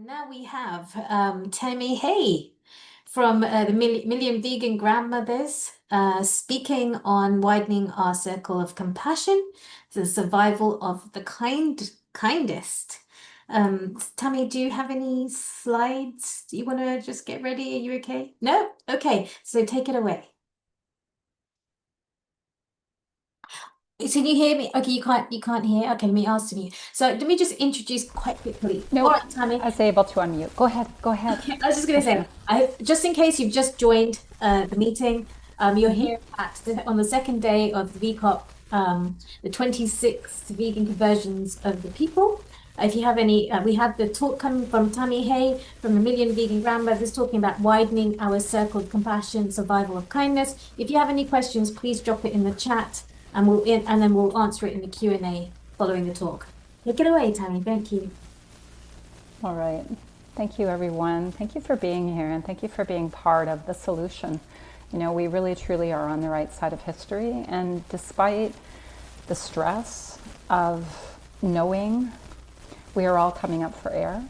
Now we have Tami Hay from the Million Vegan Grandmothers speaking on widening our circle of compassion, the survival of the kindest. Tami, do you have any slides? Do you want to just get ready? Are you okay? No? Okay, so take it away. So can you hear me? Okay, you can't hear. Okay, let me ask you. So let me just introduce quite quickly. No, All right, Tami. I was able to unmute. Go ahead. Go ahead. Okay, I was just going to say, just in case you've just joined the meeting, you're here on the second day of the VCOP, the 26th Vegan Conversions of the People. If you have any, we had the talk coming from Tami Hay from the Million Vegan Grandmothers talking about widening our circle of compassion, survival of kindness. If you have any questions, please drop it in the chat, and then we'll answer it in the Q&A following the talk. Take it away, Tami. Thank you. All right. Thank you, everyone. Thank you for being here, and thank you for being part of the solution. You know, we really truly are on the right side of history, and despite the stress of knowing, we are all coming up for air,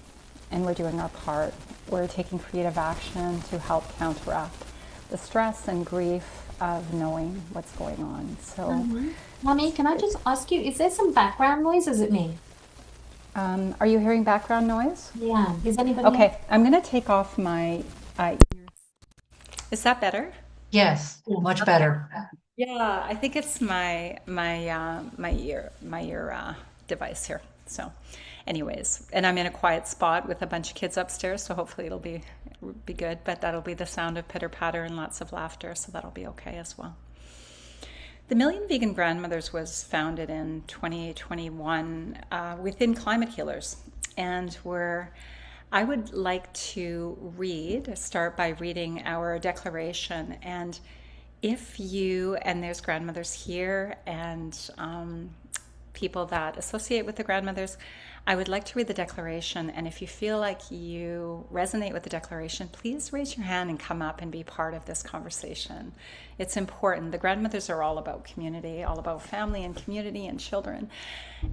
and we're doing our part. We're taking creative action to help counteract the stress and grief of knowing what's going on. So, Mommy, can I just ask you, is there some background noise? Is it me? are you hearing background noise? Yeah. Is anybody Okay, I'm going to take off my ear. Is that better? Yes, else? much Okay. better. Yeah, I think it's my ear device here. So, anyways, and I'm in a quiet spot with a bunch of kids upstairs, so hopefully it'll be good. But that'll be the sound of pitter patter and lots of laughter, so that'll be okay as well. The Million Vegan Grandmothers was founded in 2021 within Climate Healers, and I would like to start by reading our declaration. And if you, and there's grandmothers here and people that associate with the grandmothers, I would like to read the declaration. And if you feel like you resonate with the declaration, please raise your hand and come up and be part of this conversation. It's important. The grandmothers are all about community, all about family and community and children.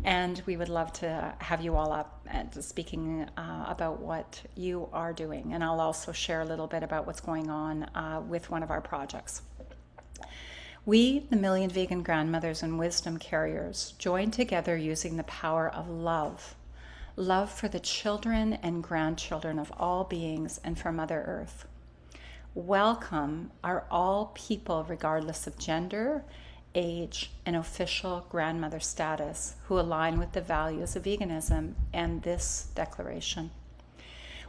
And we would love to have you all up and speaking about what you are doing. And I'll also share a little bit about what's going on with one of our projects. We, the Million Vegan Grandmothers and Wisdom Carriers, join together using the power of love for the children and grandchildren of all beings and for Mother Earth. Welcome are all people regardless of gender, age, and official grandmother status who align with the values of veganism and this declaration.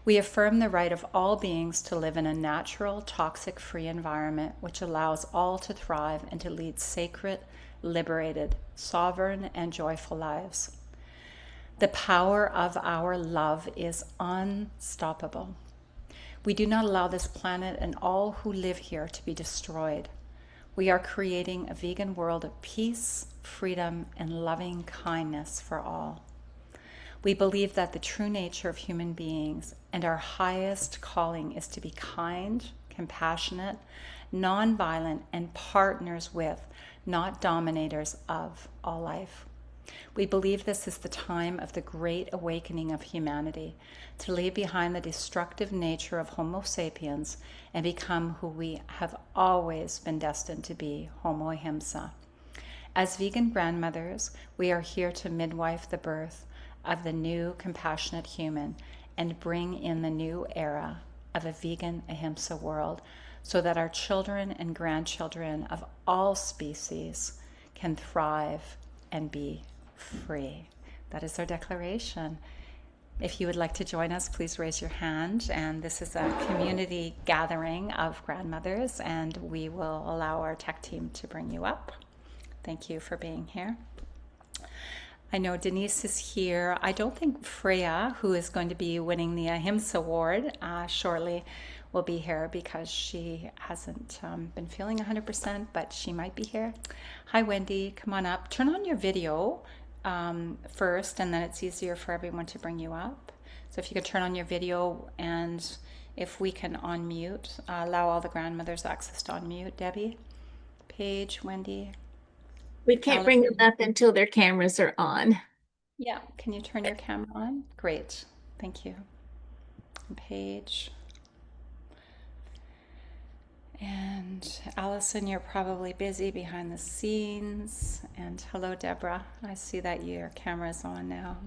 We affirm the right of all beings to live in a natural, toxic-free environment which allows all to thrive and to lead sacred, liberated, sovereign, and joyful lives. The power of our love is unstoppable. We do not allow this planet and all who live here to be destroyed. We are creating a vegan world of peace, freedom, and loving kindness for all. We believe that the true nature of human beings and our highest calling is to be kind, compassionate, nonviolent, and partners with, not dominators of, all life. We believe this is the time of the great awakening of humanity, to leave behind the destructive nature of Homo sapiens and become who we have always been destined to be, Homo ahimsa. As vegan grandmothers, we are here to midwife the birth of the new compassionate human and bring in the new era of a vegan ahimsa world so that our children and grandchildren of all species can thrive and be free. That is our declaration. If you would like to join us, please raise your hand. And this is a community gathering of grandmothers, and we will allow our tech team to bring you up. Thank you for being here. I know Denise is here. I don't think Freya, who is going to be winning the Ahimsa Award shortly, will be here because she hasn't been feeling 100%, but she might be here. Hi, Wendy. Come on up. Turn on your video first, and then it's easier for everyone to bring you up. So if you could turn on your video, and if we can unmute, allow all the grandmothers access to unmute. Debbie, Paige, Wendy. We can't bring them up until their cameras are on. Yeah, can you turn your camera on? Great, thank you. page. And Allison, you're probably busy behind the scenes. And hello, Deborah. I see that your camera's on now.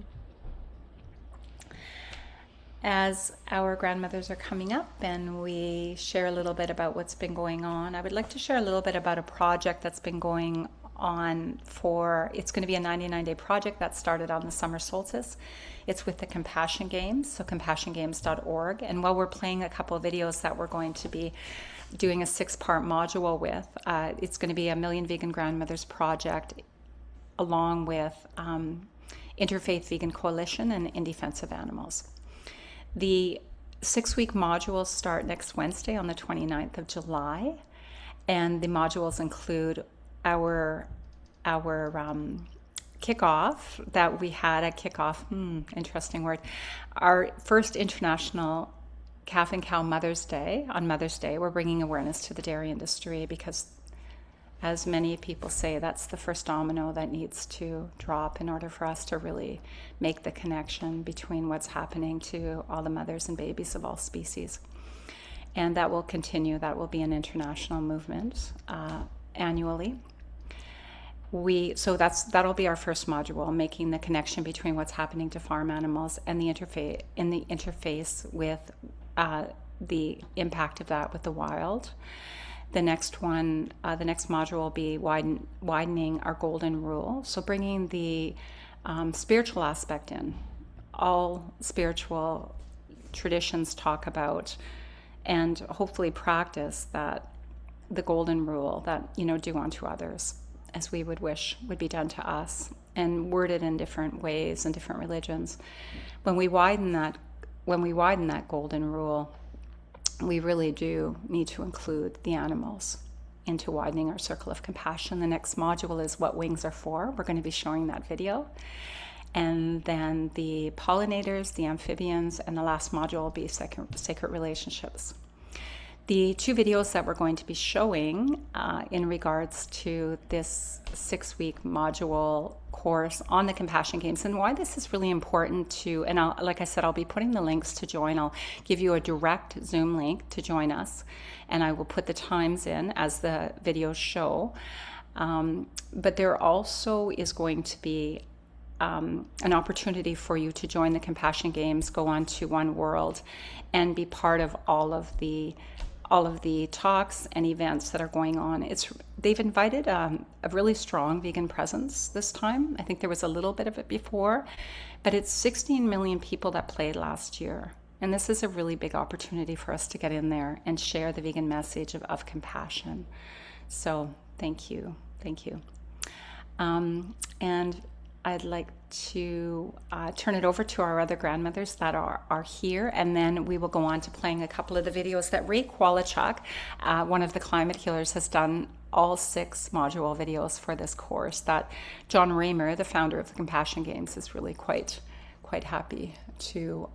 As our grandmothers are coming up and we share a little bit about what's been going on, I would like to share a little bit about a project that's been going on it's going to be a 99-day project that started on the summer solstice. It's with the Compassion Games, so compassiongames.org. And while we're playing a couple of videos that we're going to be doing a 6-part module with, it's going to be a Million Vegan Grandmothers project along with Interfaith Vegan Coalition and In Defense of Animals. The 6-week modules start next Wednesday on the 29th of July, and the modules include our kickoff that we had at kickoff, interesting word, our first international Calf and Cow Mother's Day. On Mother's Day, we're bringing awareness to the dairy industry because, as many people say, that's the first domino that needs to drop in order for us to really make the connection between what's happening to all the mothers and babies of all species. And that will continue. That will be an international movement annually. So that'll be our first module, making the connection between what's happening to farm animals and the interface with the impact of that with the wild. The next one, the next module will be widening our golden rule. So bringing the spiritual aspect in. All spiritual traditions talk about and hopefully practice that the golden rule that, do unto others as we would wish would be done to us, and worded in different ways in different religions. When we widen that golden rule, we really do need to include the animals into widening our circle of compassion. The next module is What Wings Are For. We're going to be showing that video. And then the pollinators, the amphibians, and the last module will be sacred relationships. The 2 videos that we're going to be showing in regards to this 6-week module course on the Compassion Games and why this is really important and like I said, I'll be putting the links to join. I'll give you a direct Zoom link to join us, and I will put the times in as the videos show. But there also is going to be an opportunity for you to join the Compassion Games, go on to One World, and be part of all of the talks and events that are going on. They've invited a really strong vegan presence this time. I think there was a little bit of it before, but it's 16 million people that played last year. And this is a really big opportunity for us to get in there and share the vegan message of compassion. So thank you. And I'd like to turn it over to our other grandmothers that are here, and then we will go on to playing a couple of the videos that Ray Kwalachuk, one of the climate healers, has done all 6 module videos for this course that John Raymer, the founder of the Compassion Games, is really quite happy to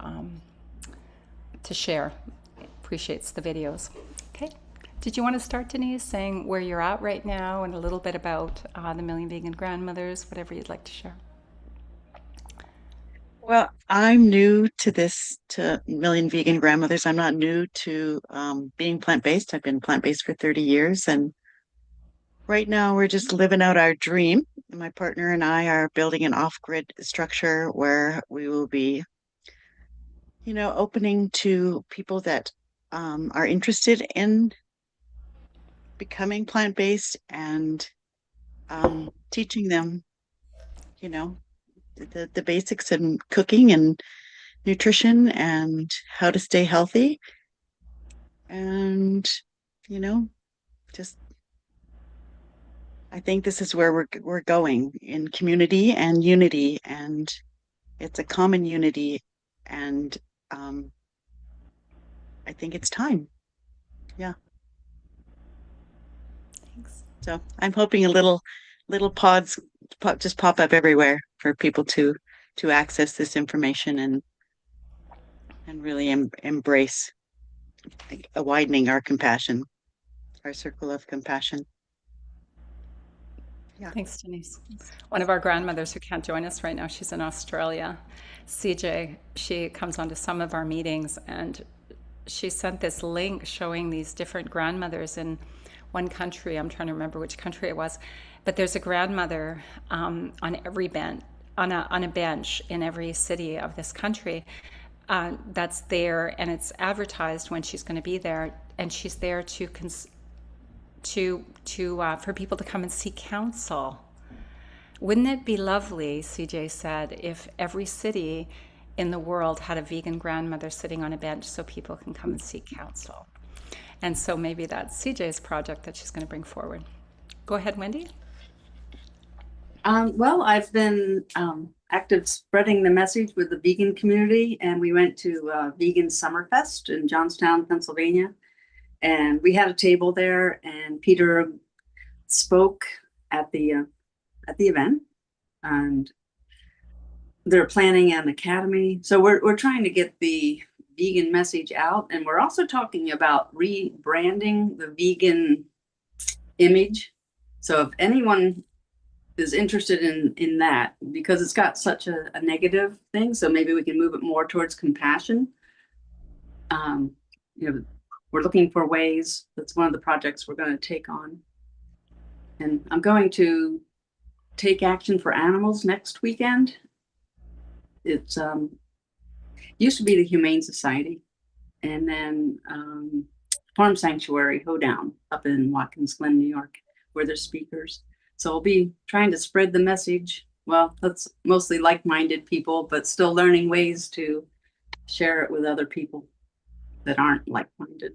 share. Appreciates the videos. Okay. Did you want to start, Denise, saying where you're at right now and a little bit about the Million Vegan Grandmothers, whatever you'd like to share? Well, I'm new to Million Vegan Grandmothers. I'm not new to being plant-based. I've been plant-based for 30 years. And right now we're just living out our dream. My partner and I are building an off-grid structure where we will be, opening to people that are interested in becoming plant-based and teaching them, the basics in cooking and nutrition and how to stay healthy. And, just I think this is where we're going, in community and unity, and it's a common unity, and I think it's time. Yeah. Thanks. So I'm hoping a little pods just pop up everywhere for people to access this information and really embrace widening our compassion, our circle of compassion. Yeah. Thanks, Denise. One of our grandmothers who can't join us right now, she's in Australia, CJ, she comes onto some of our meetings, and she sent this link showing these different grandmothers in one country. I'm trying to remember which country it was, but there's a grandmother on every bench, on a bench in every city of this country that's there, and it's advertised when she's going to be there, and she's there to for people to come and seek counsel. Wouldn't it be lovely, CJ said, if every city in the world had a vegan grandmother sitting on a bench so people can come and seek counsel? And so maybe that's CJ's project that she's going to bring forward. Go ahead, Wendy. Well, I've been active spreading the message with the vegan community, and we went to Vegan Summerfest in Johnstown, Pennsylvania, and we had a table there, and Peter spoke at the event, and they're planning an academy. So we're trying to get the vegan message out, and we're also talking about rebranding the vegan image. So if anyone is interested in that, because it's got such a negative thing, so maybe we can move it more towards compassion. You know, we're looking for ways. That's one of the projects we're going to take on. And I'm going to take action for animals next weekend. It's used to be the Humane Society, and then Farm Sanctuary Hoedown up in Watkins Glen, New York, where they're speakers. So I'll be trying to spread the message. Well, that's mostly like-minded people, but still learning ways to share it with other people that aren't like-minded.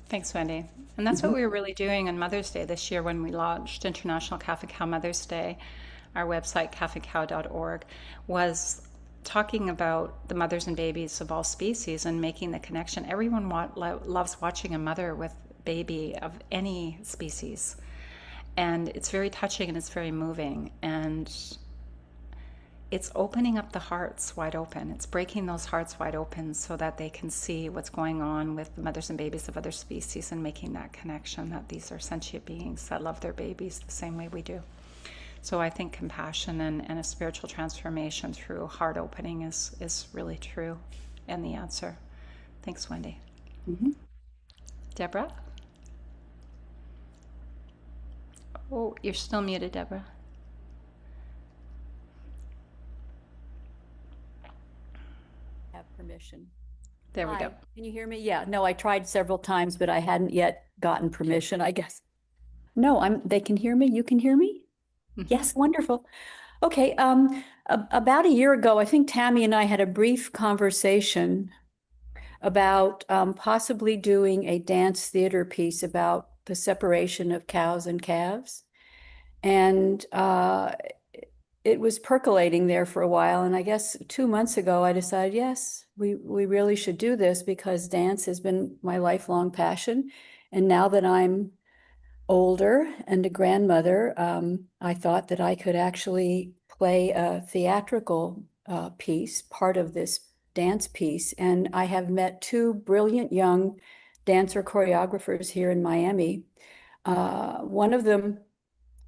Thanks, Wendy. And that's what we were really doing on Mother's Day this year when we launched International Calf and Cow Mother's Day. Our website, calfandcow.org, was talking about the mothers and babies of all species and making the connection. Everyone loves watching a mother with baby of any species. And it's very touching and it's very moving. And it's opening up the hearts wide open. It's breaking those hearts wide open so that they can see what's going on with the mothers and babies of other species and making that connection that these are sentient beings that love their babies the same way we do. So I think compassion and a spiritual transformation through heart opening is really true and the answer. Thanks, Wendy. Mm-hmm. Deborah? Oh, you're still muted, Deborah. Have permission. There we Hi, go. can you hear me? Yeah, no, I tried several times, but I hadn't yet gotten permission, I guess. No, they can hear me. You can hear me? Yes, wonderful. Okay, about a year ago, I think Tami and I had a brief conversation about possibly doing a dance theater piece about the separation of cows and calves. And it was percolating there for a while. And I guess 2 months ago, I decided, yes, we really should do this because dance has been my lifelong passion. And now that I'm older and a grandmother, I thought that I could actually play a theatrical piece, part of this dance piece. And I have met two brilliant young dancer choreographers here in Miami. One of them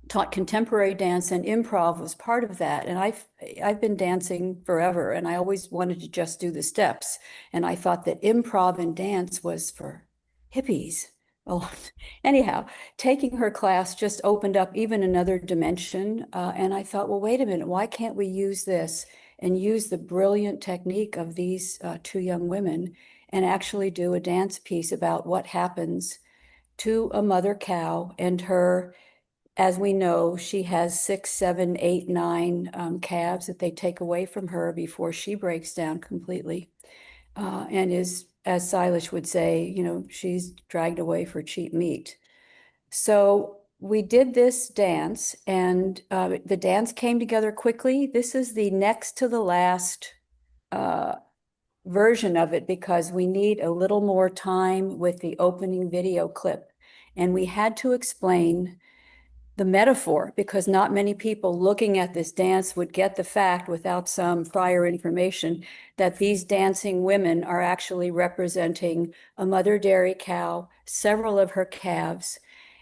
taught contemporary dance, and improv was part of that. And I've been dancing forever, and I always wanted to just do the steps. And I thought that improv and dance was for hippies. Well, anyhow, taking her class just opened up even another dimension. And I thought, well, wait a minute, why can't we use this and use the brilliant technique of these two young women and actually do a dance piece about what happens to a mother cow and her. As we know, she has 6, 7, 8, 9 calves that they take away from her before she breaks down completely, and is, as Silas would say, you know, she's dragged away for cheap meat. So we did this dance, and the dance came together quickly. This is the next to the last version of it because we need a little more time with the opening video clip, and we had to explain the metaphor, because not many people looking at this dance would get the fact without some prior information that these dancing women are actually representing a mother dairy cow, several of her calves,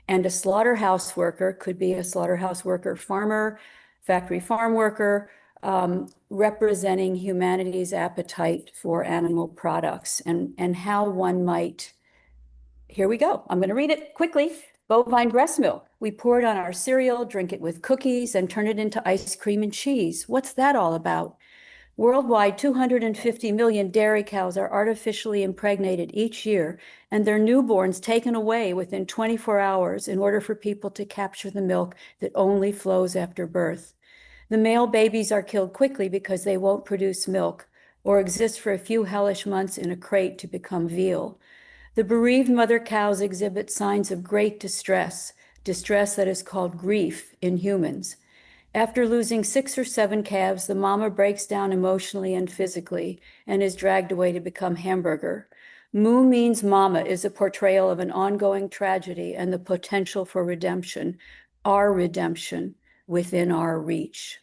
And a slaughterhouse worker could be a slaughterhouse worker farmer, factory farm worker, representing humanity's appetite for animal products and how one might, here we go. I'm going to read it quickly. Bovine breast milk. We pour it on our cereal, drink it with cookies, and turn it into ice cream and cheese. What's that all about? Worldwide, 250 million dairy cows are artificially impregnated each year, and their newborns taken away within 24 hours in order for people to capture the milk that only flows after birth. The male babies are killed quickly because they won't produce milk or exist for a few hellish months in a crate to become veal. The bereaved mother cows exhibit signs of great distress, distress that is called grief in humans. After losing 6 or 7 calves, the mama breaks down emotionally and physically and is dragged away to become hamburger. Moo means mama is a portrayal of an ongoing tragedy and the potential for redemption, our redemption within our reach.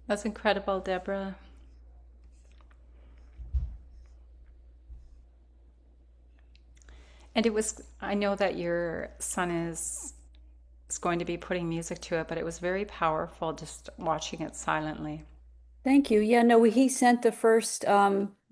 That's incredible, Deborah. And it was, I know that your son is going to be putting music to it, but it was very powerful just watching it silently. Thank you. Yeah, no, he sent the first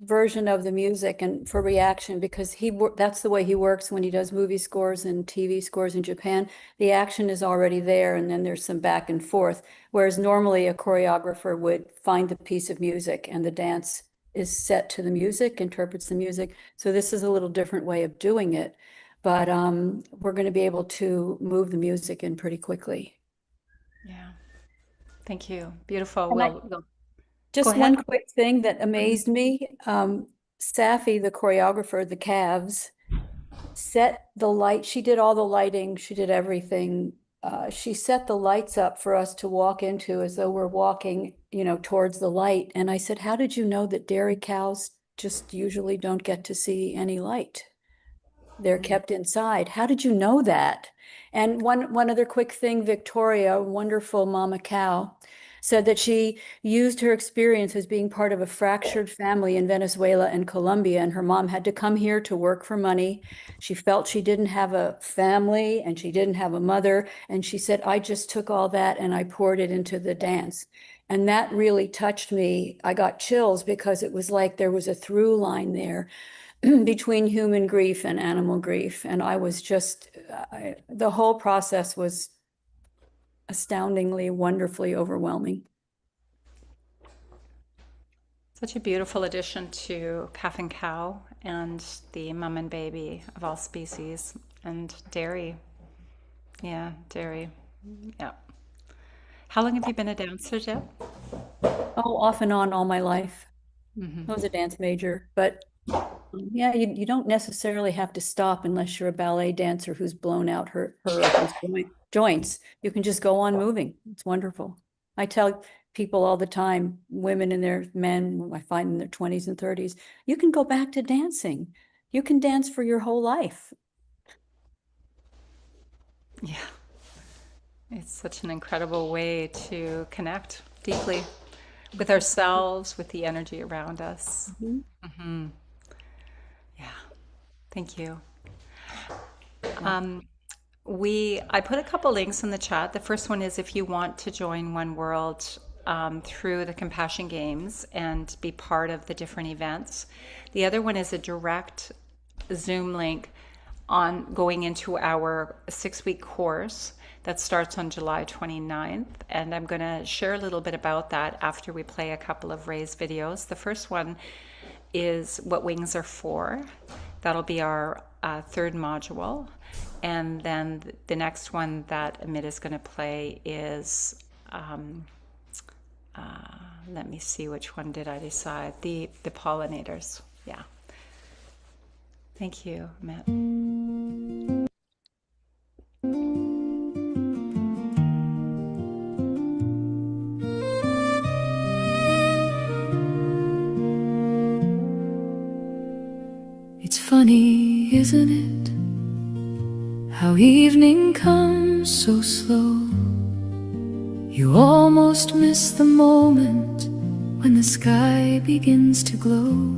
version of the music and for reaction because that's the way he works when he does movie scores and TV scores in Japan. The action is already there and then there's some back and forth. Whereas normally a choreographer would find the piece of music and the dance is set to the music, interprets the music. So this is a little different way of doing it. But we're going to be able to move the music in pretty quickly. Yeah. Thank you. Beautiful. And We'll go just ahead. one quick thing that amazed me. Safi, the choreographer, the calves, set the light. She did all the lighting. She did everything. She set the lights up for us to walk into as though we're walking, towards the light. And I said, how did you know that dairy cows just usually don't get to see any light? They're kept inside. How did you know that? And one other quick thing, Victoria, wonderful mama cow, said that she used her experience as being part of a fractured family in Venezuela and Colombia, and her mom had to come here to work for money. She felt she didn't have a family and she didn't have a mother, and she said, I just took all that and I poured it into the dance. And that really touched me. I got chills because it was like there was a through line there between human grief and animal grief. And I was just, the whole process was astoundingly, wonderfully overwhelming. Such a beautiful addition to calf and cow and the mum and baby of all species, and dairy. Yeah, dairy. Yeah. How long have you been a dancer, Deb? Oh, off and on all my life. I was a dance major, but yeah, you don't necessarily have to stop unless you're a ballet dancer who's blown out her joints. You can just go on moving. It's wonderful. I tell people all the time, women and their men, I find in their 20s and 30s, you can go back to dancing. You can dance for your whole life. Yeah. It's such an incredible way to connect deeply with ourselves, with the energy around us. Yeah. Thank you. I put a couple links in the chat. The first one is if you want to join One World through the Compassion Games and be part of the different events. The other one is a direct Zoom link on going into our 6-week course that starts on July 29th. And I'm going to share a little bit about that after we play a couple of Ray's videos. The first one is What Wings Are For. That'll be our third module. And then the next one that Amit is going to play is, let me see, which one did I decide? The pollinators. Yeah. Thank you, Amit. It's funny, isn't it, how evening comes so slow. You almost miss the moment when the sky begins to glow,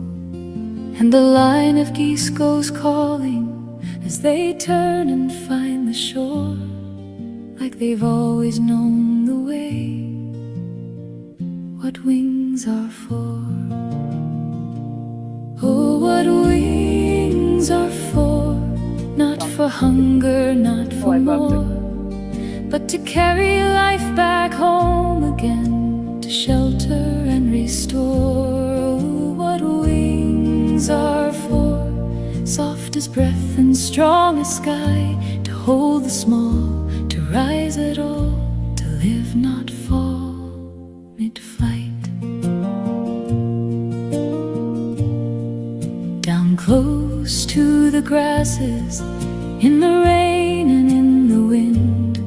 and the line of geese goes calling as they turn and find the shore, like they've always known the way. What wings are for. Oh, what wings are for. Not for hunger, not for more, but to carry life back home again, to shelter and restore. Oh, what wings are for. Soft as breath and strong as sky, to hold the small, to rise at all, to live, not fall, mid-flight. Down close to the grasses, in the rain and in the wind,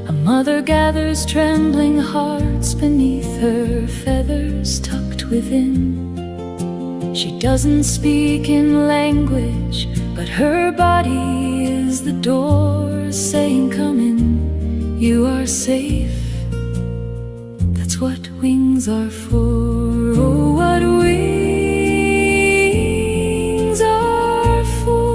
a mother gathers trembling hearts beneath her feathers tucked within. She doesn't speak in language, but her body is the door, saying, come in, you are safe. That's what wings are for. Oh, what wings are for.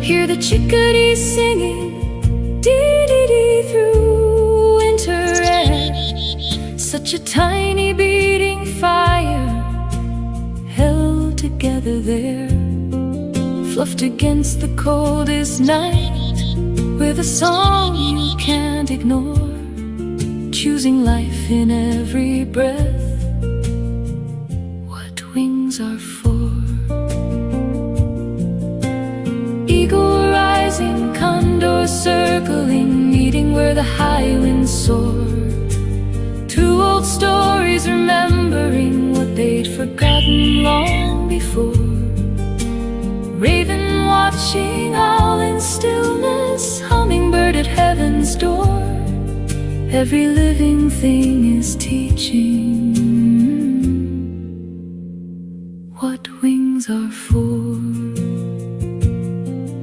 Hear the chickadees singing, dee-dee-dee, through winter air. Such a tiny beating fire held together there, fluffed against the coldest night, with a song you can't ignore, choosing life in every breath. What wings are for. Eagle rising, condor circling, meeting where the high winds soar. Two old stories remembering what they'd forgotten long before. Raven watching all in stillness, hummingbird at heaven's door. Every living thing is teaching. wings are for.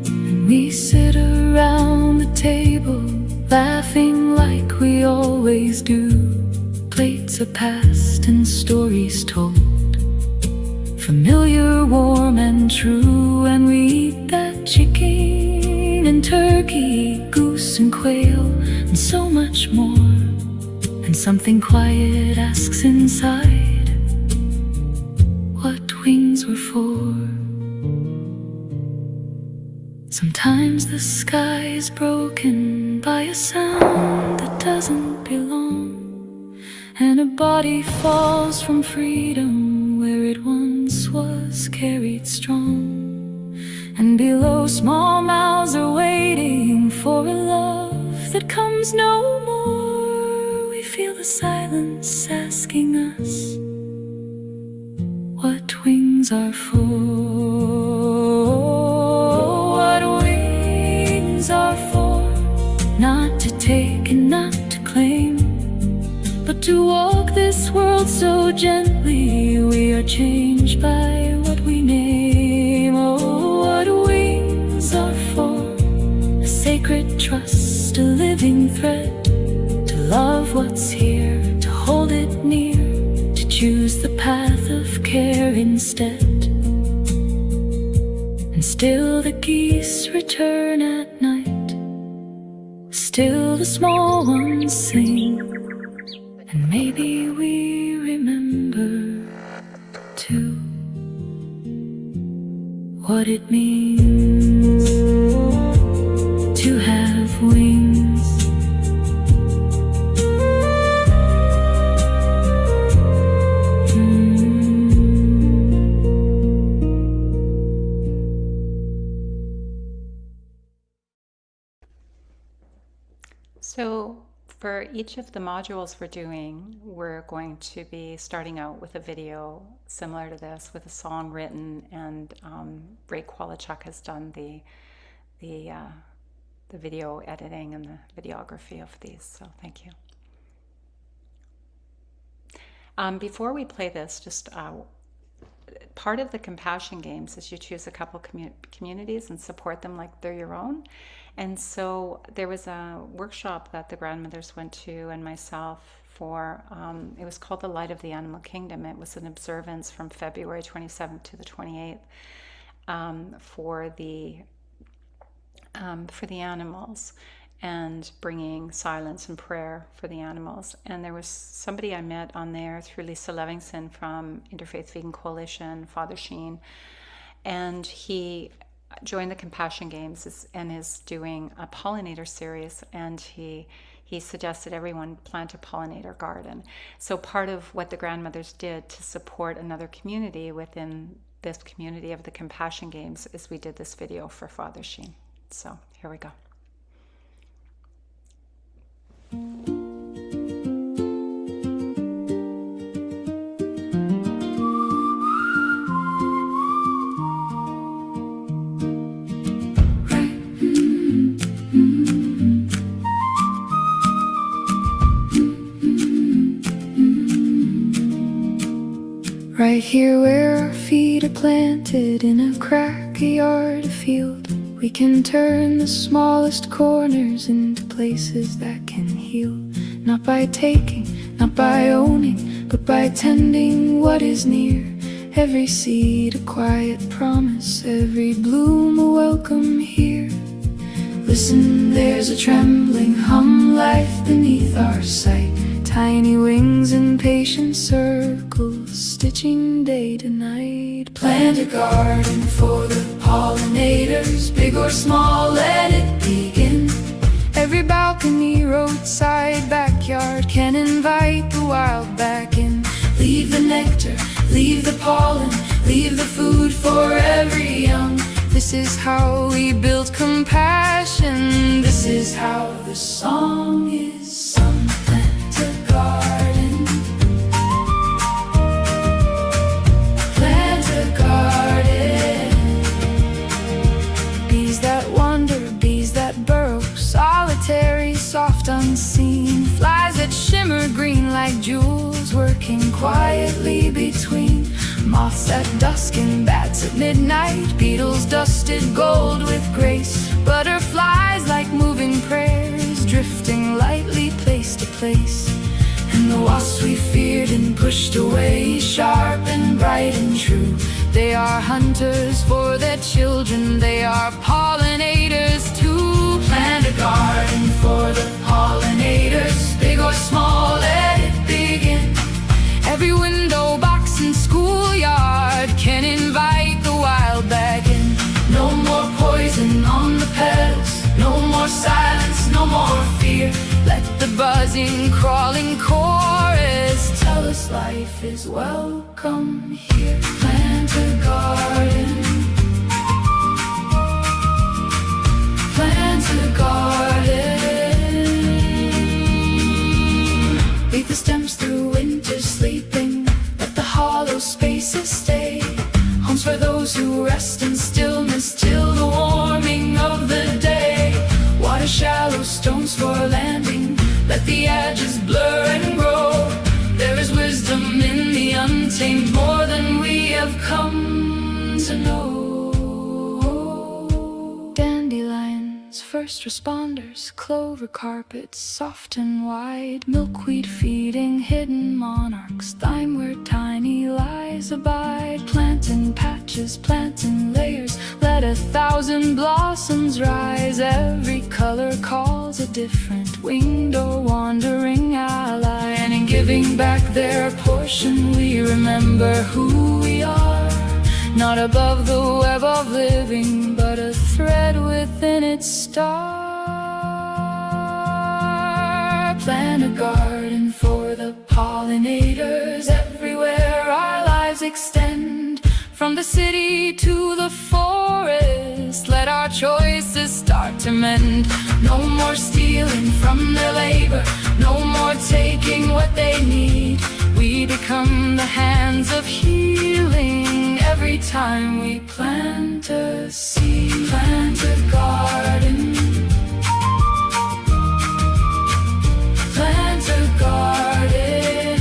And we sit around the table, laughing like we always do. Plates are passed and stories told, familiar, warm and true. And we eat that chicken and turkey, goose and quail, and so much more. And something quiet asks inside what wings were for. Sometimes the sky is broken by a sound that doesn't belong, and a body falls from freedom where it once was carried strong. And below, small mouths are waiting for a love that comes no more. We feel the silence asking us what wings are for. What wings are for. Not to take and not to claim, but to walk this world so gently. We are changed by what we name. Oh, what wings are for. A sacred trust, a living thread, to love what's here, to hold it near, to choose the path of care instead. And still the geese return at night, still the small ones sing, and maybe we remember too what it means to have wings. So for each of the modules we're doing, we're going to be starting out with a video similar to this, with a song written, and Ray Kwalichuk has done the video editing and the videography of these, so thank you. Before we play this, just part of the compassion games is you choose a couple communities and support them like they're your own. And so there was a workshop that the grandmothers went to, and myself, for, it was called The Light of the Animal Kingdom. It was an observance from February 27th to the 28th for the animals, and bringing silence and prayer for the animals. And there was somebody I met on there through Lisa Levinson from Interfaith Vegan Coalition, Father Sheen, and he joined the Compassion Games and is doing a pollinator series, and he suggested everyone plant a pollinator garden. So part of what the grandmothers did to support another community within this community of the Compassion Games is we did this video for Father Sheen. So here we go. Right here where our feet are planted, in a crack, a yard, a field, we can turn the smallest corners into places that can heal. Not by taking, not by owning, but by tending what is near. Every seed a quiet promise, every bloom a welcome here. Listen, there's a trembling hum, life beneath our sight. Tiny wings in patient circles, stitching day to night. Plant a garden for the pollinators, big or small, let it begin. Every balcony, roadside, backyard can invite the wild back in. Leave the nectar, leave the pollen, leave the food for every young. This is how we build compassion. This is how the song is sung. Plant a garden, plant a garden. Bees that wander, bees that burrow, solitary, soft, unseen. Flies that shimmer green like jewels, working quietly between. Moths at dusk and bats at midnight, beetles dusted gold with grace, butterflies like moving prayers, drifting lightly place to place. And the wasps we feared and pushed away, sharp and bright and true. They are hunters for their children, they are pollinators too. Plant a garden for the pollinators, big or small, let it begin. Every window, box and schoolyard can invite the wild back in. No more poison on the petals, no more silence, no more fear. Let the buzzing, crawling chorus tell us life is welcome here. Plant a garden, plant a garden. Leave the stems through winter sleeping, let the hollow spaces stay. Homes for those who rest in stillness till the warming of the day. Water shallow, stones for landing, let the edges blur and grow. There is wisdom in the untamed, more than we have come to know. Dandelions, first responders, clover carpets, soft and wide, milkweed feeding hidden monarchs, thyme where tiny lies abide. Plant in patches, plant in layers, let 1,000 blossoms rise. Every color calls a different winged or wandering ally. And in giving back their portion, we remember who we are. Not above the web of living, but a thread within its star. Plant a garden for the pollinators everywhere our lives extend. From the city to the forest, let our choices start to mend. No more stealing from their labor, no more taking what they need. We become the hands of healing every time we plant a seed. Plant a garden, plant a garden.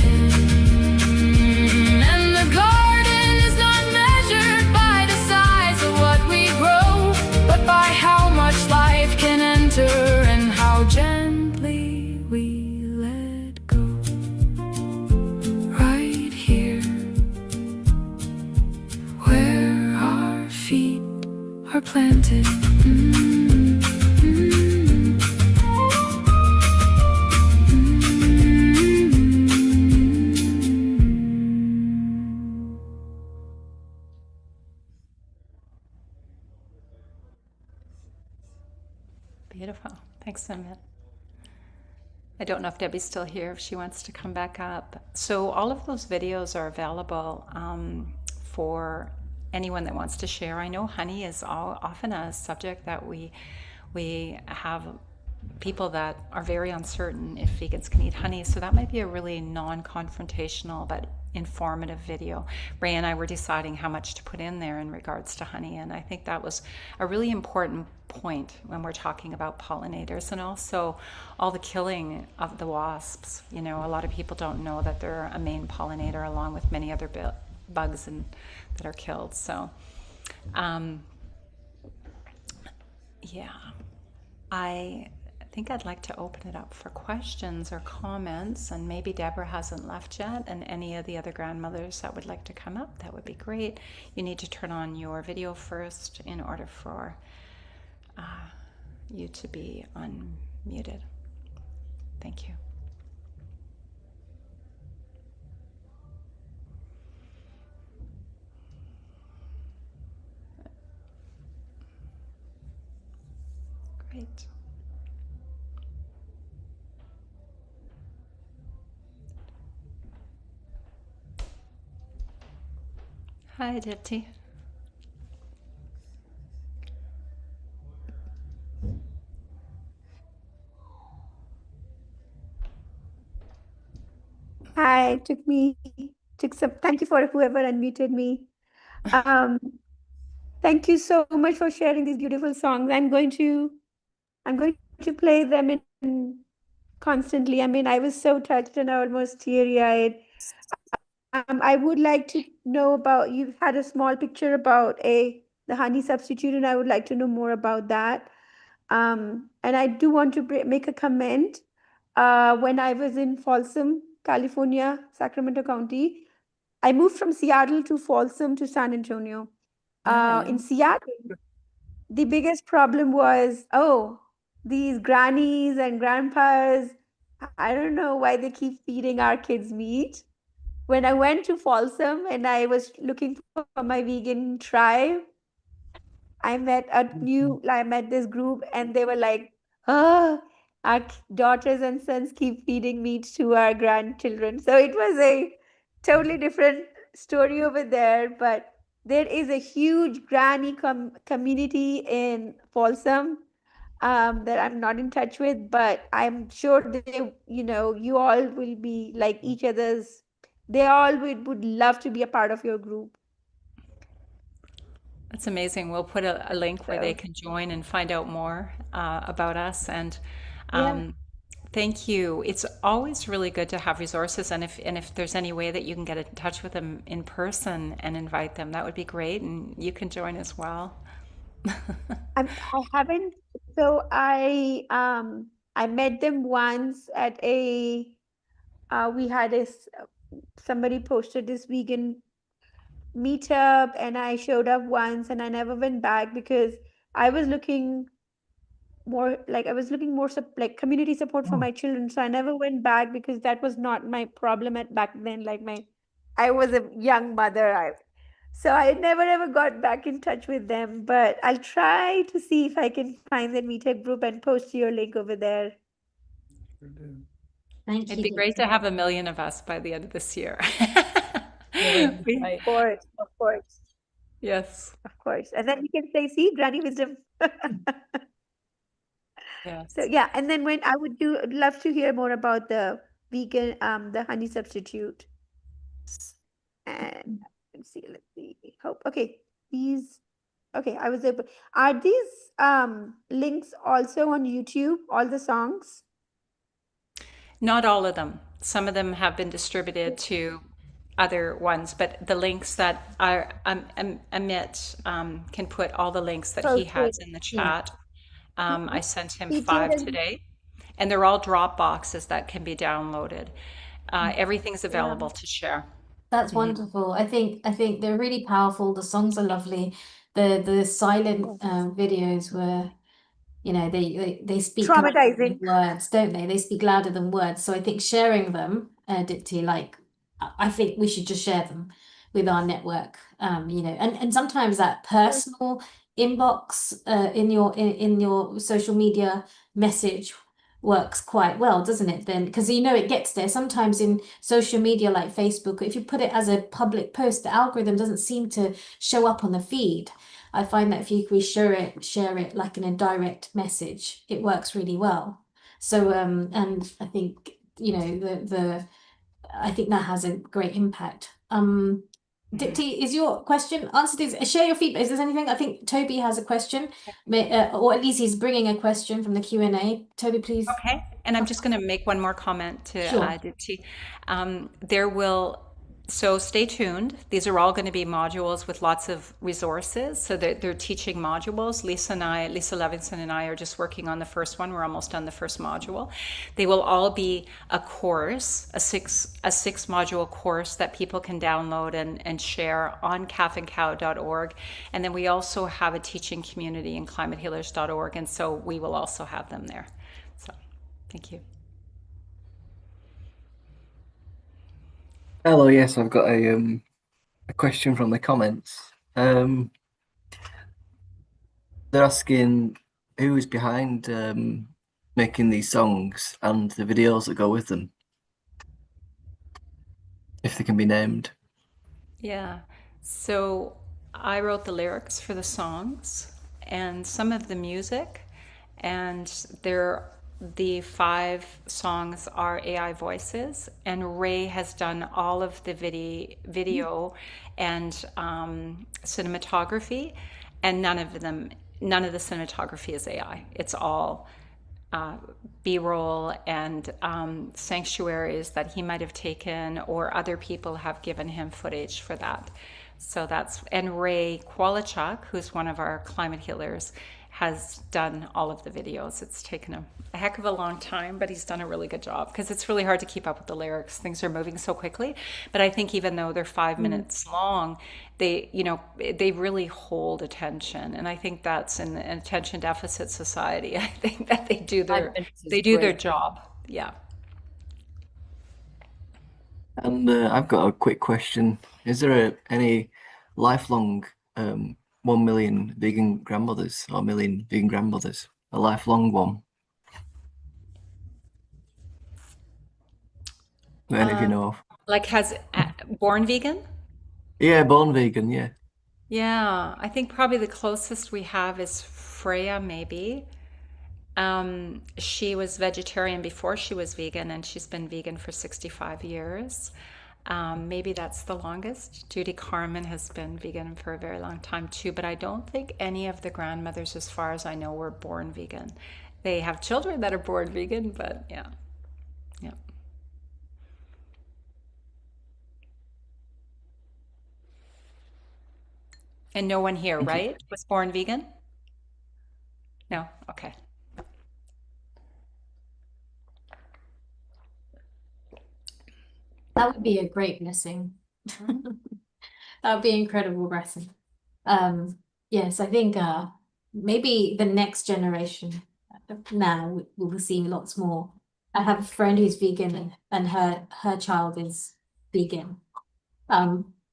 And the garden is not measured by the size of what we grow, but by how much life can enter and how gently we let go. Right here, where our feet are planted. Beautiful. Thanks, Amit. I don't know if Debbie's still here, if she wants to come back up. So all of those videos are available for anyone that wants to share. I know honey is often a subject that we have people that are very uncertain if vegans can eat honey. So that might be a really non-confrontational but informative video. Ray and I were deciding how much to put in there in regards to honey, and I think that was a really important point when we're talking about pollinators, and also all the killing of the wasps. You know, a lot of people don't know that they're a main pollinator along with many other bugs that are killed. So yeah, I think I'd like to open it up for questions or comments, and maybe Deborah hasn't left yet, and any of the other grandmothers that would like to come up, that would be great. You need to turn on your video first in order for you to be unmuted. Thank you. Great. Hi, Dipti. Hi, took some, thank you for whoever unmuted me. Thank you so much for sharing these beautiful songs. I'm going to play them in constantly. I mean, I was so touched and almost teary-eyed. I would like to know about, you had a small picture about the honey substitute, and I would like to know more about that. And I do want to make a comment. When I was in Folsom, California, Sacramento County, I moved from Seattle to Folsom to San Antonio. In Seattle, the biggest problem was, these grannies and grandpas, I don't know why they keep feeding our kids meat. When I went to Folsom and I was looking for my vegan tribe, I met this group, and they were like, oh, our daughters and sons keep feeding meat to our grandchildren. So it was a totally different story over there, but there is a huge granny community in Folsom that I'm not in touch with, but I'm sure they, you all will be like each other's. They all would love to be a part of your group. That's amazing. We'll put a link where they So, can join and find out more about us. And yeah. thank you. It's always really good to have resources. And if there's any way that you can get in touch with them in person and invite them, that would be great. And you can join as well. I haven't. So I met them once at we had somebody posted this vegan meetup, and I showed up once, and I never went back because I was looking more like community support for my children. So I never went back because that was not my problem at back then. I was a young mother. So I never ever got back in touch with them, but I'll try to see if I can find the meetup group and post your link over there. Thank It'd you, be great to Dixie. have 1 million of us by the end of this year. Right. Of course, Yes. of course. And then we can say, see, granny wisdom. Yes. So yeah, and then when I would love to hear more about the vegan, the honey substitute. And let's see. Hope. Okay, I was able. Are these links also on YouTube? All the songs? Not all of them. Some of them have been distributed to other ones, but the links that are Amit can put all the links that he has in the chat. I sent him He did 5 an- today, and they're all drop boxes that can be downloaded. Everything's available to share. That's wonderful. I think they're really powerful. The songs are lovely. The silent videos were, they speak louder than Traumatizing. words, don't they? They speak louder than words. So I think sharing them, Dipti, I think we should just share them with our network. And sometimes that personal inbox in your social media message works quite well, doesn't it? Then because it gets there. Sometimes in social media like Facebook, if you put it as a public post, the algorithm doesn't seem to show up on the feed. I find that if we share it like in a direct message, it works really well. So and I think I think that has a great impact. Dipti, is your question answered? Share your feedback. Is there anything? I think Toby has a question, or at least he's bringing a question from the Q&A. Toby, please. Okay, and I'm just going to make one more comment to Sure. Dipti. So stay tuned. These are all going to be modules with lots of resources. So they're teaching modules. Lisa Levinson and I are just working on the first one. We're almost done the first module. They will all be a course, a six module course that people can download and share on calfandcow.org. And then we also have a teaching community in climatehealers.org. And so we will also have them there. So thank you. Hello, yes, I've got a question from the comments. They're asking who is behind making these songs and the videos that go with them, if they can be named. Yeah, so I wrote the lyrics for the songs and some of the music, and the 5 songs are AI voices, and Ray has done all of the video and cinematography, and none of the cinematography is AI. It's all B-roll and sanctuaries that he might have taken, or other people have given him footage for that. So and Ray Kwalachuk, who's one of our climate healers, has done all of the videos. It's taken him a heck of a long time, but he's done a really good job, because it's really hard to keep up with the lyrics. Things are moving so quickly. But I think even though they're 5 minutes long, they really hold attention. And I think that's in an attention deficit society. I think that they do their job. Yeah. And I've got a quick question. Is there any lifelong 1 million vegan grandmothers, or million vegan grandmothers? A lifelong one? Any of you know of? Like has born vegan? Yeah, born vegan, yeah. Yeah, I think probably the closest we have is Freya, maybe. She was vegetarian before she was vegan, and she's been vegan for 65 years. Maybe that's the longest. Judy Carmen has been vegan for a very long time too, but I don't think any of the grandmothers, as far as I know, were born vegan. They have children that are born vegan, but yeah. Yeah. And no one here, right, was born vegan? No? Okay. That would be a great blessing. That would be an incredible blessing. Yes, I think maybe the next generation now we will see lots more. I have a friend who's vegan, and her child is vegan.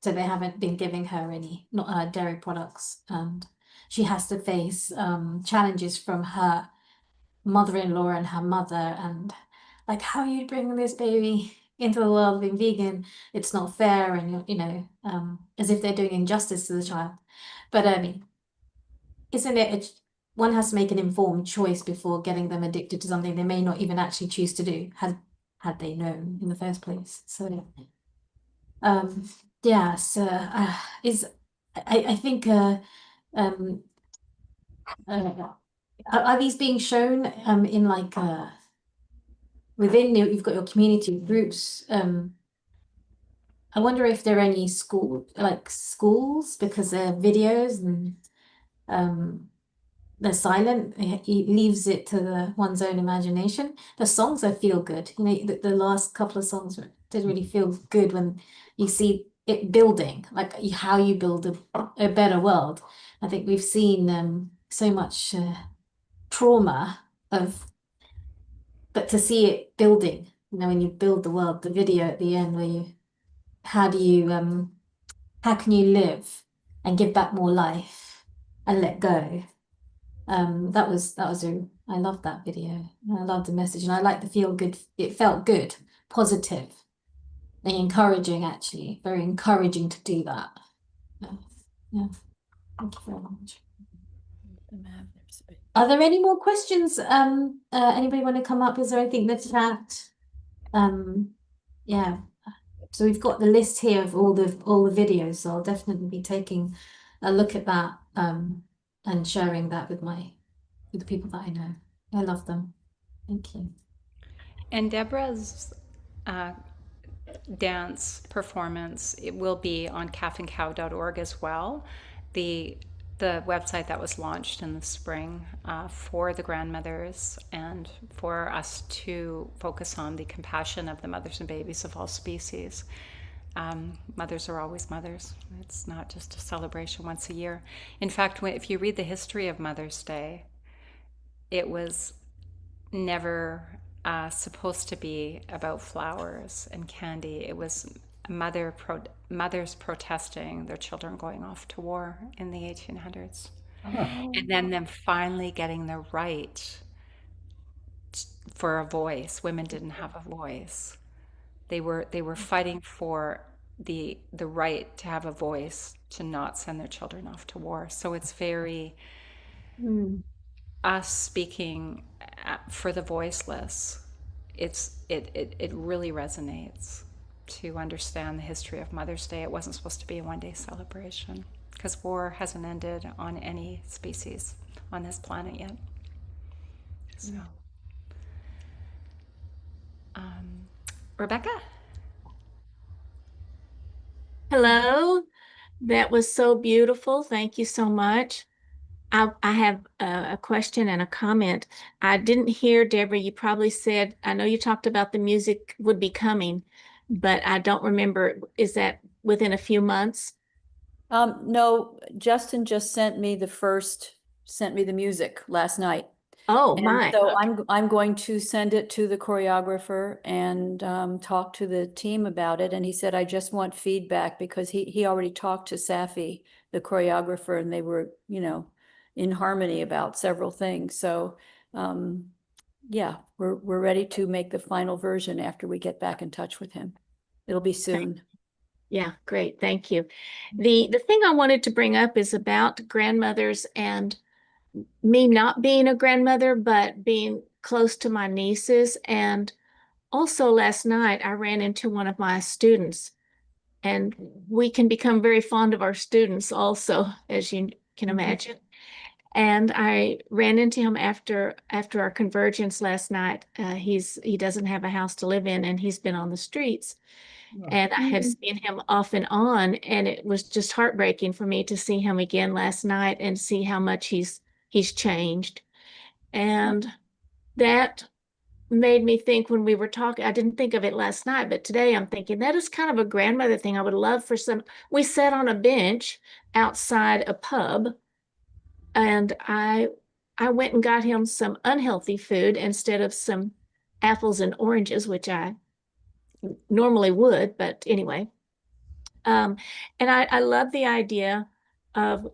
So they haven't been giving her any dairy products, and she has to face challenges from her mother-in-law and her mother, and like, how are you bringing this baby into the world being vegan? It's not fair, and as if they're doing injustice to the child. But I mean, isn't it one has to make an informed choice before getting them addicted to something they may not even actually choose to do, had they known in the first place. So yeah, so I think are these being shown in like within you've got your community groups? I wonder if there are any schools, because they're videos and they're silent. It leaves it to one's own imagination. The songs feel good. The last couple of songs did really feel good when you see it building, like how you build a better world. I think we've seen so much trauma but to see it building, when you build the world, the video at the end where how can you live and give back more life and let go? I loved that video. I loved the message, and I like the feel good. It felt good, positive, and encouraging, actually, very encouraging to do that. Yeah. Thank you very much. Are there any more questions? Anybody want to come up? Is there anything in the chat? Yeah. So we've got the list here of all the videos. So I'll definitely be taking a look at that and sharing that with the people that I know. I love them. Thank you. And Deborah's dance performance, it will be on calfandcow.org as well. The website that was launched in the spring for the grandmothers, and for us to focus on the compassion of the mothers and babies of all species. Mothers are always mothers. It's not just a celebration once a year. In fact, if you read the history of Mother's Day, it was never supposed to be about flowers and candy. It was mothers protesting their children going off to war in the 1800s. And then them finally getting the right for a voice. Women didn't have a voice. They were fighting for the right to have a voice, to not send their children off to war. So it's very us speaking for the voiceless. It really resonates to understand the history of Mother's Day. It wasn't supposed to be a one-day celebration, because war hasn't ended on any species on this planet yet. So Rebecca? Hello, that was so beautiful. Thank you so much. I have a question and a comment. I didn't hear, Deborah, you probably said, I know you talked about the music would be coming, but I don't remember. Is that within a few months? No, Justin just sent me the music last night. Oh, And my. so Okay. I'm going to send it to the choreographer and talk to the team about it. And he said, I just want feedback because he already talked to Safi, the choreographer, and they were, in harmony about several things. So yeah, we're ready to make the final version after we get back in touch with him. It'll be soon. Yeah, great. Thank you. The thing I wanted to bring up is about grandmothers and me not being a grandmother, but being close to my nieces. And also last night, I ran into one of my students, and we can become very fond of our students also, as you can imagine. And I ran into him after our convergence last night. He doesn't have a house to live in, and he's been on the streets. And I have seen him off and on, and it was just heartbreaking for me to see him again last night and see how much he's changed. And that made me think when we were talking, I didn't think of it last night, but today I'm thinking that is kind of a grandmother thing. I would love for we sat on a bench outside a pub, and I went and got him some unhealthy food instead of some apples and oranges, which I normally would, but anyway. And I love the idea of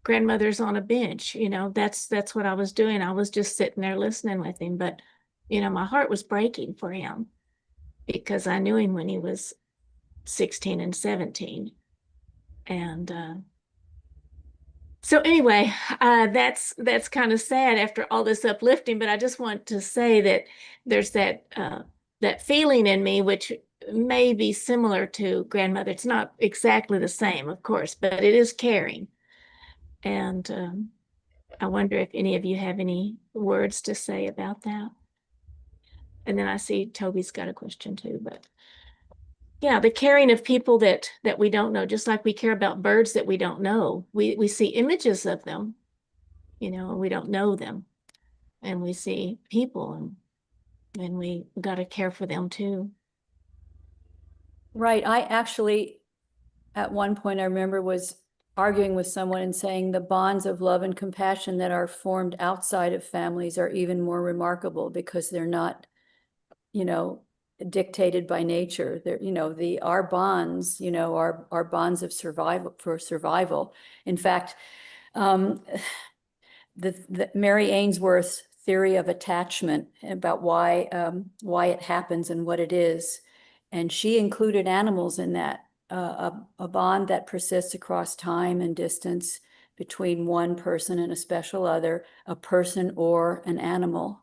grandmothers on a bench. That's what I was doing. I was just sitting there listening with him, but my heart was breaking for him because I knew him when he was 16 and 17. And so anyway, that's kind of sad after all this uplifting, but I just want to say that there's that feeling in me, which may be similar to grandmother. It's not exactly the same, of course, but it is caring. And I wonder if any of you have any words to say about that. And then I see Toby's got a question too, but yeah, the caring of people that we don't know, just like we care about birds that we don't know. We see images of them, we don't know them. And we see people and we got to care for them too. Right. I actually, at one point, I remember was arguing with someone and saying the bonds of love and compassion that are formed outside of families are even more remarkable because they're not, dictated by nature. They're, our bonds, are bonds of survival. In fact, the Mary Ainsworth's theory of attachment about why it happens and what it is, and she included animals in that, a bond that persists across time and distance between one person and a special other, a person or an animal.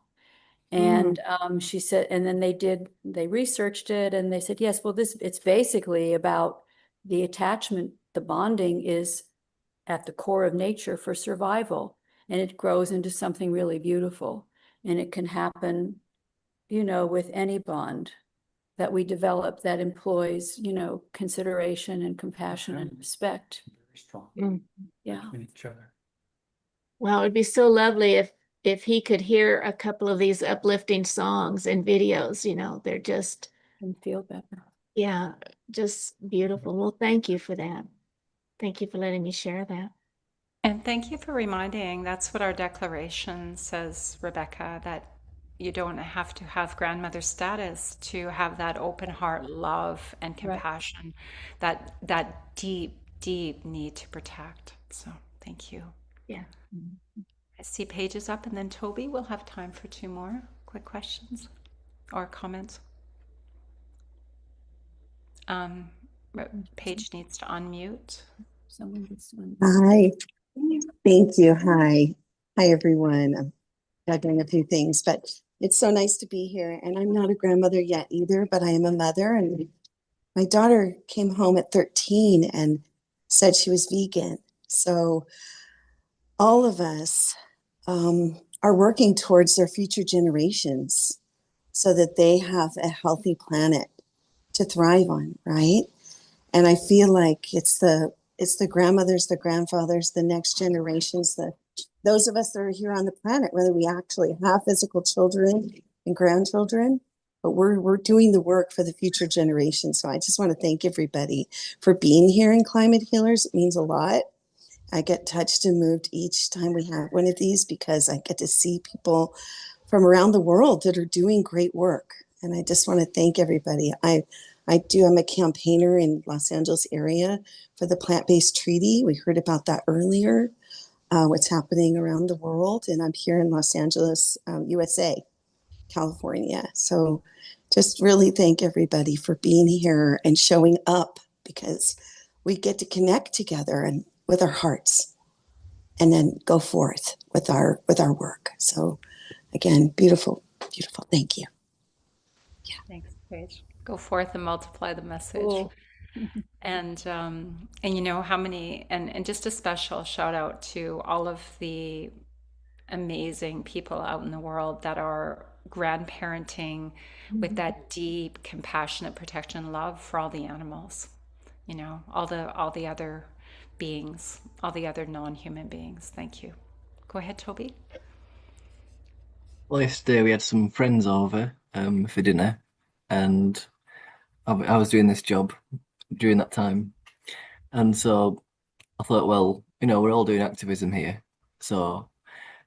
And she said, and then they researched it and they said, yes, well, it's basically about the attachment. The bonding is at the core of nature for survival, and it grows into something really beautiful. And it can happen, with any bond that we develop that employs, consideration and compassion and respect. Very strong. Yeah. Between each other. Well, it'd be so lovely if he could hear a couple of these uplifting songs and videos. They're just And feel better. yeah, just beautiful. Well, thank you for that. Thank you for letting me share that. And thank you for reminding, that's what our declaration says, Rebecca, that you don't have to have grandmother status to have that open heart love and compassion, that deep, deep need to protect. So thank you. Yeah. I see Paige is up, and then Toby will have time for 2 more quick questions or comments. Paige needs to unmute. Someone gets to Hi. Thank you. Hi. Hi, everyone. I'm juggling a few things, but it's so nice to be here. And I'm not a grandmother yet either, but I am a mother. And my daughter came home at 13 and said she was vegan. So all of us are working towards their future generations. so that they have a healthy planet to thrive on, right? And I feel like it's the grandmothers, the grandfathers, the next generations, those of us that are here on the planet, whether we actually have physical children and grandchildren, but we're doing the work for the future generations. So I just want to thank everybody for being here in Climate Healers. It means a lot. I get touched and moved each time we have one of these because I get to see people from around the world that are doing great work. And I just want to thank everybody. I'm a campaigner in Los Angeles area for the plant-based treaty. We heard about that earlier, what's happening around the world. And I'm here in Los Angeles, USA, California. So just really thank everybody for being here and showing up, because we get to connect together and with our hearts and then go forth with our work. So again, beautiful, beautiful. Thank you. Thanks, Paige. Go forth and multiply the message. Cool. And you know how many, and just a special shout out to all of the amazing people out in the world that are grandparenting with that deep, compassionate protection, love for all the animals, you know, all the other beings, all the other non-human beings. Thank you. Go ahead, Toby. Well, yesterday we had some friends over for dinner, and I was doing this job during that time, and so I thought, well, you know, we're all doing activism here, so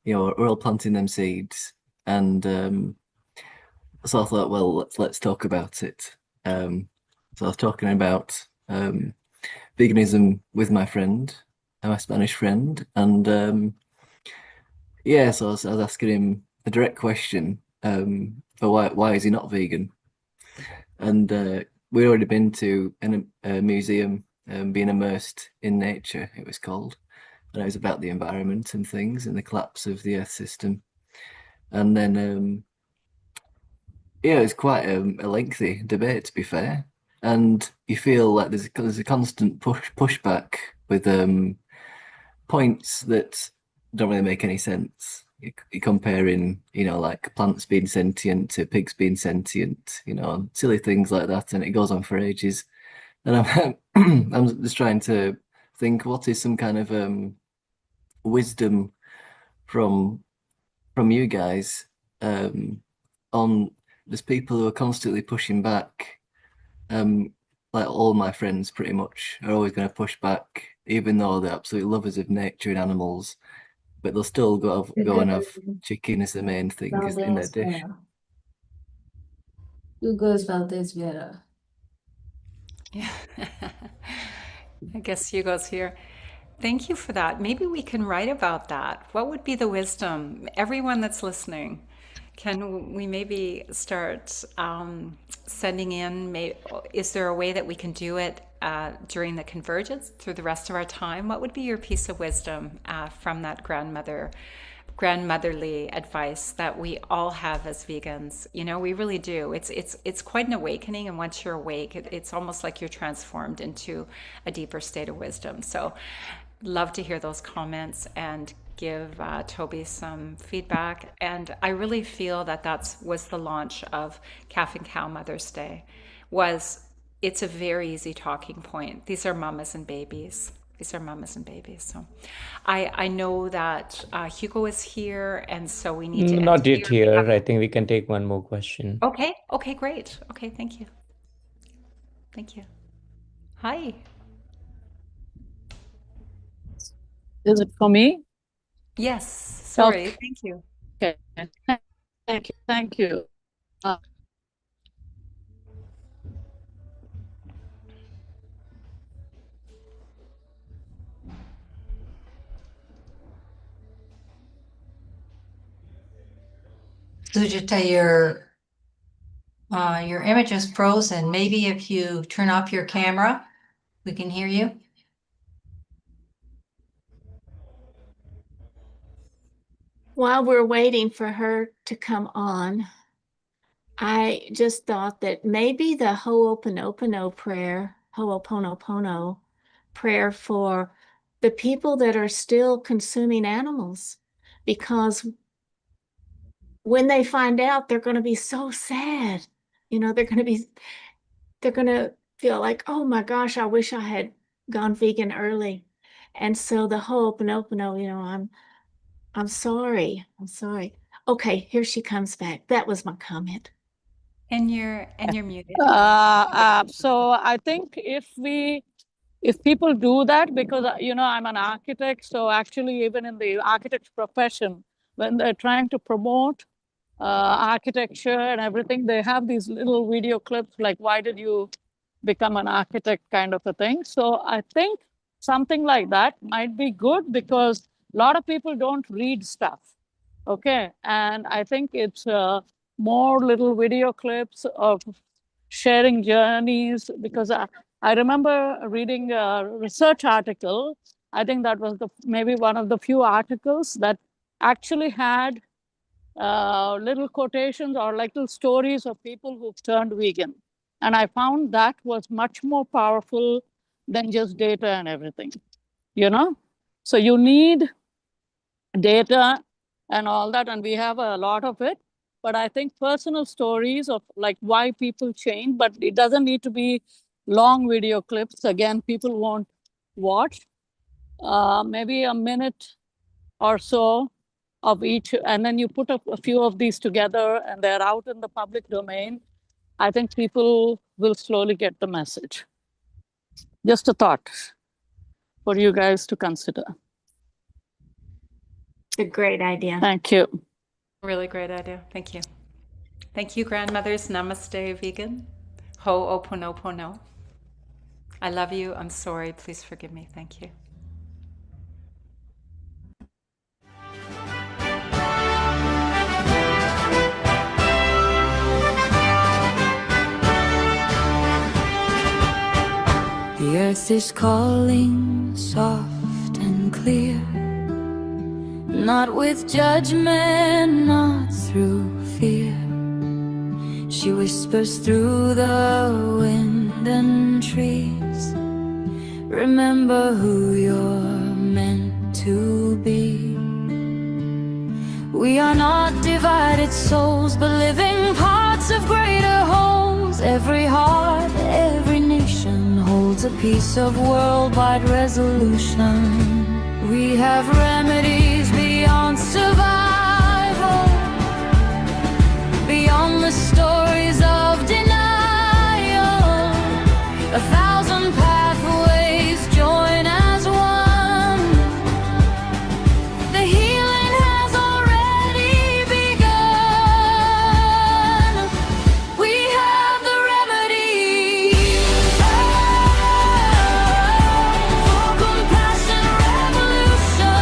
you know, we're all planting them seeds, and so I thought, well, let's talk about it. So I was talking about veganism with my friend, my Spanish friend, and yeah, so I was asking him a direct question, for why is he not vegan? And we'd already been to a museum, being immersed in nature, it was called, and it was about the environment and things and the collapse of the Earth system. And then yeah, it was quite a lengthy debate, to be fair. And you feel like there's a constant pushback with points that don't really make any sense. You're comparing, you know, like plants being sentient to pigs being sentient, you know, silly things like that, and it goes on for ages. And I'm I'm just trying to think, what is some kind of wisdom from you guys on there's people who are constantly pushing back. Like all my friends pretty much are always going to push back, even though they're absolute lovers of nature and animals, but they'll still go and have chicken as the main thing in their dish. Hugo's Valdez Vera. Yeah. I guess Hugo's here. Thank you for that. Maybe we can write about that. What would be the wisdom? Everyone that's listening, can we maybe start sending in? Is there a way that we can do it during the convergence through the rest of our time? What would be your piece of wisdom from that grandmotherly advice that we all have as vegans? You know, we really do. It's quite an awakening, and once you're awake, it's almost like you're transformed into a deeper state of wisdom. So love to hear those comments and give Toby some feedback. And I really feel that was the launch of Calf and Cow Mother's Day. It's a very easy talking point. These are mamas and babies. These are mamas and babies. So I know that Hugo is here, and so we need to Not yet here. I think we can take one more question. Okay, great. Okay, thank you. Thank you. Hi. Is it for me? Yes, sorry, Okay. thank you. Okay. Thank you. Thank you. Sujata, your image is frozen. Maybe if you turn off your camera, we can hear you. While we're waiting for her to come on, I just thought that maybe the Ho'oponopono prayer, Ho'oponopono prayer for the people that are still consuming animals, because when they find out, they're going to be so sad. You know, they're going to feel like, oh my gosh, I wish I had gone vegan early. And so the whole Pinopono, you know, I'm sorry. I'm sorry. Okay, here she comes back. That was my comment. And you're muted. So I think if people do that, because you know, I'm an architect, so actually even in the architect profession, when they're trying to promote architecture and everything, they have these little video clips like, why did you become an architect, kind of a thing. So I think something like that might be good, because a lot of people don't read stuff. Okay, and I think it's more little video clips of sharing journeys, because I remember reading a research article. I think that was maybe one of the few articles that actually had little quotations or little stories of people who've turned vegan. And I found that was much more powerful than just data and everything, you know? So you need data and all that, and we have a lot of it. But I think personal stories of like why people change, but it doesn't need to be long video clips. Again, people won't watch. Maybe a minute or so of each, and then you put a few of these together and they're out in the public domain. I think people will slowly get the message. Just a thought for you guys to consider. It's a great idea. Thank you. Really great idea. Thank you. Thank you, grandmothers. Namaste, vegan. Ho'oponopono. I love you. I'm sorry. Please forgive me. Thank you. The earth is calling soft and clear, not with judgment, not through fear. She whispers through the wind and trees, remember who you're meant to be. We are not divided souls, but living parts of greater wholes. Every heart, every nation holds a piece of worldwide resolution. We have remedies beyond survival, beyond the stories of denial. 1,000 pathways join as one. The healing has already begun. We have the remedy for compassion revolution,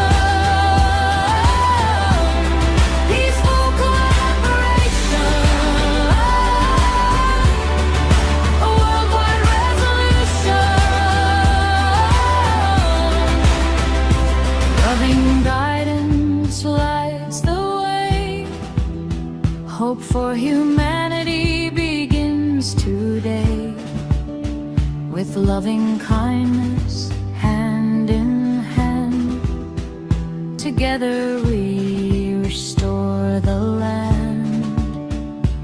peaceful collaboration, a worldwide resolution. Loving guidance lights the way. Hope for humanity begins today. With loving kindness, hand in hand, together we restore the land.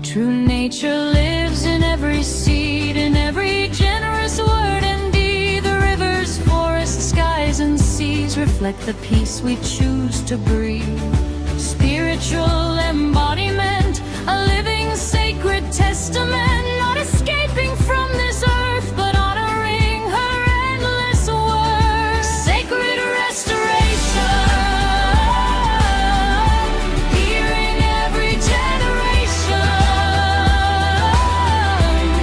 True nature lives in every seed, in every generous word and deed. The rivers, forests, skies and seas reflect the peace we choose to breathe. Spiritual embodiment, a living sacred testament, not escaping from this earth, but honoring her endless work. Sacred restoration, hearing every generation.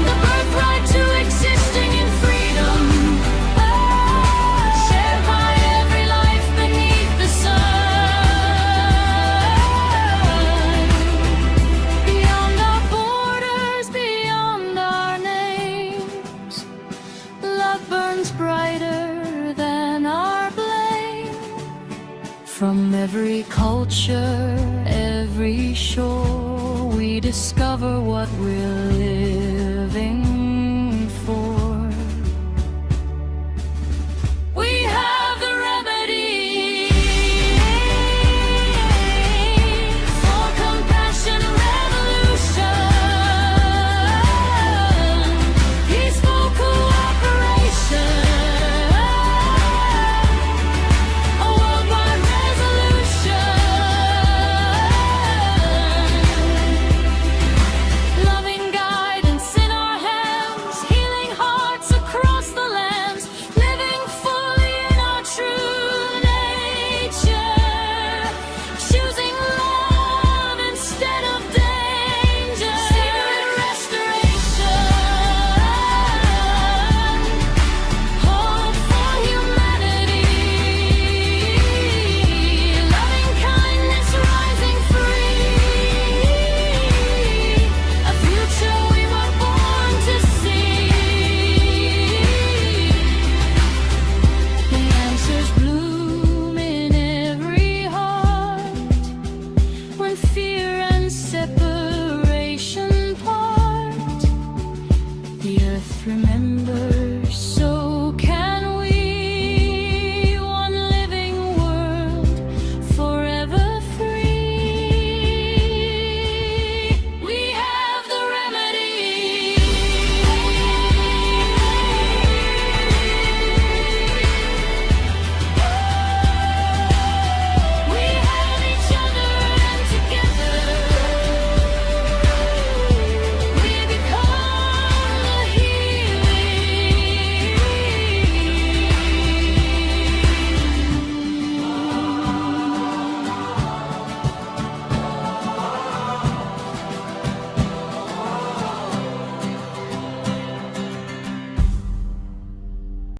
The birthright to existing in freedom, shared by every life beneath the sun. Beyond our borders, beyond our names, love burns brighter than our blame. From every culture, every shore, we discover what we're living for. We have the remedy for compassion separate.